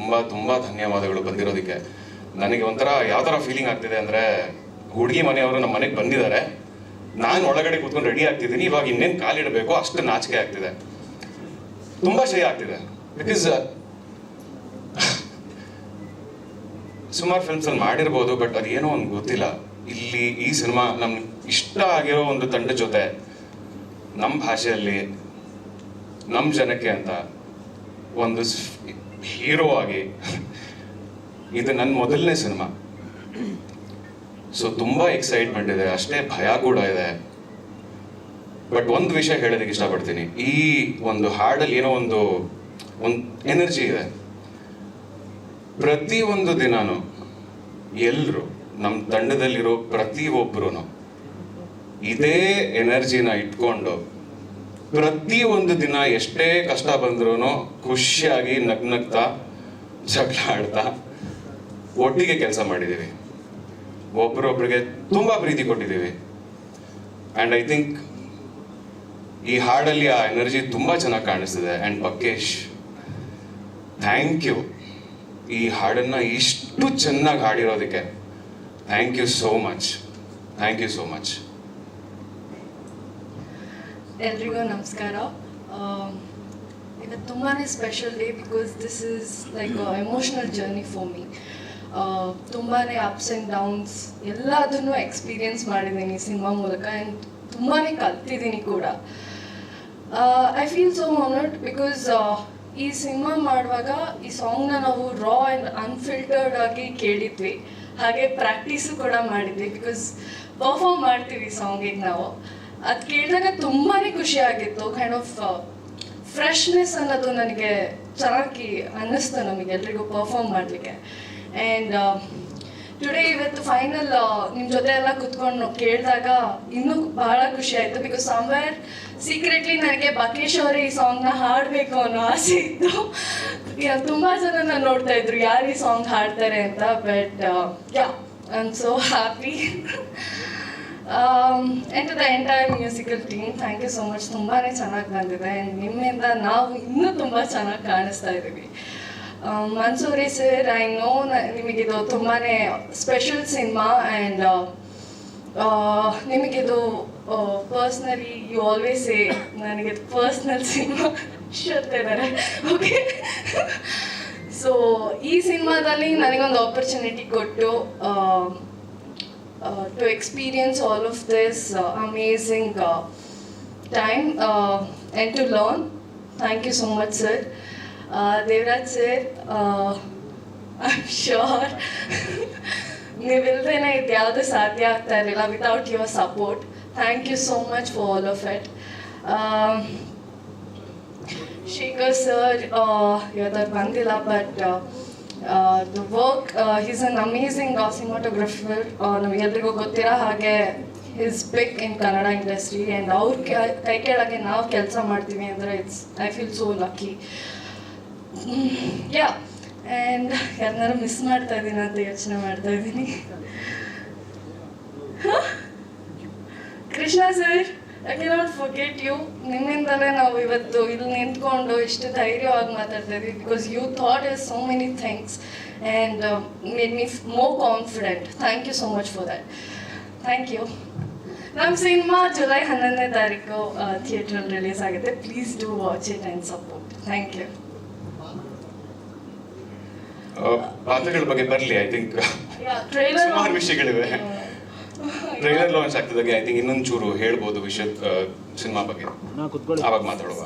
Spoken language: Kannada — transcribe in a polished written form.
ತುಂಬ ತುಂಬ ಧನ್ಯವಾದಗಳು ಬಂದಿರೋದಕ್ಕೆ. ನನಗೆ ಒಂಥರ ಯಾವ ಥರ ಫೀಲಿಂಗ್ ಆಗ್ತಿದೆ ಅಂದರೆ, ಹುಡುಗಿ ಮನೆಯವರು ನಮ್ಮ ಮನೆಗೆ ಬಂದಿದ್ದಾರೆ, ನಾನು ಒಳಗಡೆ ಕೂತ್ಕೊಂಡು ರೆಡಿ ಆಗ್ತಿದ್ದೀನಿ, ಇವಾಗ ಇನ್ನೇನು ಕಾಲಿಡಬೇಕು ಅಷ್ಟು ನಾಚಿಕೆ ಆಗ್ತಿದೆ, ತುಂಬ ಶೈ ಆಗ್ತಿದೆ. ಬಿಕಾಸ್ ಸುಮಾರು ಫಿಲ್ಮ್ಸಲ್ಲಿ ಮಾಡಿರ್ಬೋದು, ಬಟ್ ಅದೇನೋ ಒಂದು ಗೊತ್ತಿಲ್ಲ. ಇಲ್ಲಿ ಈ ಸಿನಿಮಾ ನಮ್ಗೆ ಇಷ್ಟ ಆಗಿರೋ ಒಂದು ತಂಡ ಜೊತೆ ನಮ್ಮ ಭಾಷೆಯಲ್ಲಿ ನಮ್ಮ ಜನಕ್ಕೆ ಅಂತ ಒಂದು ಹೀರೋ ಆಗಿ, ಇದು ನನ್ನ ಮೊದಲನೇ ಸಿನಿಮಾ. ಸೊ ತುಂಬ ಎಕ್ಸೈಟ್ಮೆಂಟ್ ಇದೆ, ಅಷ್ಟೇ ಭಯ ಕೂಡ ಇದೆ. ಬಟ್ ಒಂದು ವಿಷಯ ಹೇಳೋದಕ್ಕೆ ಇಷ್ಟಪಡ್ತೀನಿ, ಈ ಒಂದು ಹಾಡಲ್ಲಿ ಏನೋ ಒಂದು ಎನರ್ಜಿ ಇದೆ. ಪ್ರತಿಯೊಂದು ದಿನಾನು ಎಲ್ಲರೂ ನಮ್ಮ ತಂಡದಲ್ಲಿರೋ ಪ್ರತಿಯೊಬ್ಬರೂ ಇದೇ ಎನರ್ಜಿನ ಇಟ್ಕೊಂಡು ಪ್ರತಿಯೊಂದು ದಿನ ಎಷ್ಟೇ ಕಷ್ಟ ಬಂದ್ರೂ ಖುಷಿಯಾಗಿ ನಗ್ನಗ್ತಾ ಜಗಳ ಆಡ್ತಾ ಒಟ್ಟಿಗೆ ಕೆಲಸ ಮಾಡಿದ್ದೀವಿ, ಒಬ್ರೊಬ್ರಿಗೆ ತುಂಬ ಪ್ರೀತಿ ಕೊಟ್ಟಿದ್ದೀವಿ. ಆ್ಯಂಡ್ ಐ ಥಿಂಕ್ ಈ ಹಾಡಲ್ಲಿ ಆ ಎನರ್ಜಿ ತುಂಬ ಚೆನ್ನಾಗಿ ಕಾಣಿಸ್ತಿದೆ. ಆ್ಯಂಡ್ ಪಕ್ಕೇಶ್, ಥ್ಯಾಂಕ್ ಯು ಈ ಹಾಡನ್ನು ಇಷ್ಟು ಚೆನ್ನಾಗಿ ಹಾಡಿರೋದಕ್ಕೆ. Thank you so much, thank you so much. ಎಲ್ರಿಗೂ ನಮಸ್ಕಾರ. ಇವತ್ತು ತುಂಬಾ special day because this is like emotional journey for me. ತುಂಬಾ ಅಪ್ಸ್ ಆ್ಯಂಡ್ ಡೌನ್ಸ್ ಎಲ್ಲದನ್ನು ಎಕ್ಸ್ಪೀರಿಯನ್ಸ್ ಮಾಡಿದ್ದೀನಿ ಸಿನಿಮಾ ಮೂಲಕ. ಆ್ಯಂಡ್ ತುಂಬಾ ಕಲ್ತಿದ್ದೀನಿ ಕೂಡ. I feel so honoured because ಈ ಸಿನಿಮಾ ಮಾಡುವಾಗ ಈ ಸಾಂಗ್ನ ನಾವು ರಾ ಆ್ಯಂಡ್ ಅನ್ಫಿಲ್ಟರ್ಡ್ ಆಗಿ ಕೇಳಿದ್ವಿ, ಹಾಗೆ ಪ್ರಾಕ್ಟೀಸು ಕೂಡ ಮಾಡಿದ್ವಿ. ಬಿಕಾಸ್ ಪರ್ಫಾರ್ಮ್ ಮಾಡ್ತೀವಿ ಸಾಂಗಿಗೆ ನಾವು. ಅದು ಕೇಳಿದಾಗ ತುಂಬಾ ಖುಷಿ ಆಗಿತ್ತು. ಕೈಂಡ್ ಆಫ್ ಫ್ರೆಶ್ನೆಸ್ ಅನ್ನೋದು ನನಗೆ ಚೆನ್ನಾಗಿ ಅನ್ನಿಸ್ತು ನಮಗೆ ಎಲ್ರಿಗೂ ಪರ್ಫಾರ್ಮ್ ಮಾಡಲಿಕ್ಕೆ. ಆ್ಯಂಡ್ ಟುಡೇ ಇವತ್ತು ಫೈನಲ್ ನಿಮ್ಮ ಜೊತೆ ಎಲ್ಲ ಕುತ್ಕೊಂಡು ಕೇಳಿದಾಗ ಇನ್ನೂ ಬಹಳ ಖುಷಿ ಆಯಿತು. ಬಿಕಾಸ್ ಸಮ್ವೇರ್ ಸೀಕ್ರೆಟ್ಲಿ ನನಗೆ ಬಕೇಶ್ ಅವರೇ ಈ ಸಾಂಗ್ನ ಹಾಡಬೇಕು ಅನ್ನೋ ಆಸೆ ಇತ್ತು. ತುಂಬ ಜನ ನಾನು ನೋಡ್ತಾ ಇದ್ರು ಯಾರು ಈ ಸಾಂಗ್ ಹಾಡ್ತಾರೆ ಅಂತ. But yeah, I am so happy. And to the entire musical team, thank you so much. ತುಂಬಾ ಚೆನ್ನಾಗಿ ಬಂದಿದೆ. ಆ್ಯಂಡ್ ನಿಮ್ಮಿಂದ ನಾವು ಇನ್ನೂ ತುಂಬ ಚೆನ್ನಾಗಿ ಕಾಣಿಸ್ತಾ ಇದ್ದೀವಿ. ಮನ್ಸೂರಿ ಸರ್, ಐ ನೋ ನಿಮಗಿದು ತುಂಬಾ ಸ್ಪೆಷಲ್ ಸಿನಿಮಾ. ಆ್ಯಂಡ್ ನಿಮಗಿದು ಪರ್ಸ್ನಲಿ ಯು ಆಲ್ವೇಸ್ ಸೇ ನನಗೆ ಪರ್ಸ್ನಲ್ ಸಿನಿಮಾ ಇದ್ದಾರೆ. ಓಕೆ, ಸೊ ಈ ಸಿನಿಮಾದಲ್ಲಿ ನನಗೊಂದು ಆಪರ್ಚುನಿಟಿ ಕೊಟ್ಟು to experience all of this amazing time and to learn. Thank you so much, sir. Devraj sir, I'm sure ನೀವಿಲ್ದೇನೆ ಇದು ಯಾವುದು ಸಾಧ್ಯ ಆಗ್ತಾ ಇರಲಿಲ್ಲ without your support. Thank you so much for all of it. Shekhar sir ಇವತ್ತು ಬಂದಿಲ್ಲ, but the work, he's an amazing cinematographer. ನಮಗೆಲ್ರಿಗೂ ಗೊತ್ತಿರೋ ಹಾಗೆ is big in Kannada industry. And ಅವ್ರ ಕೈ ಕೆಳಗೆ ನಾವು ಕೆಲಸ ಮಾಡ್ತೀವಿ ಅಂದರೆ I feel so lucky. Yeah, and ಯಾರನ್ನಾರು ಮಿಸ್ ಮಾಡ್ತಾ ಇದ್ದೀನಿ ಅಂತ ಯೋಚನೆ ಮಾಡ್ತಾ ಇದ್ದೀನಿ. Krishna sir, I cannot forget you. ನಿಮ್ಮಿಂದಲೇ ನಾವು ಇವತ್ತು ಇಲ್ಲಿ ನಿಂತ್ಕೊಂಡು ಇಷ್ಟು ಧೈರ್ಯವಾಗಿ ಮಾತಾಡ್ತಾ ಇದ್ವಿ. Because you taught us so many things and made me more confident. Thank you so much for that. Thank you. ನಮ್ಮ ಸಿನಿಮಾ ಜುಲೈ 11ನೇ ತಾರೀಕು ಥಿಯೇಟ್ರಲ್ಲಿ ರಿಲೀಸ್ ಆಗುತ್ತೆ. Please do watch it and support. Thank you. ಪಾತ್ರಗಳ ಬಗ್ಗೆ ಬರಲಿ, ಐ ಥಿಂಕ್ ಸುಮಾರು ವಿಷಯಗಳಿವೆ. ಟ್ರೈಲರ್ ಲಾಂಚ್ ಆಗ್ತಿದ್ದಾಗೆ ಐ ಥಿಂಕ್ ಇನ್ನೊಂದು ಚೂರು ಹೇಳ್ಬೋದು ವಿಷಯ ಸಿನಿಮಾ ಬಗ್ಗೆ, ಆವಾಗ ಮಾತಾಡುವ.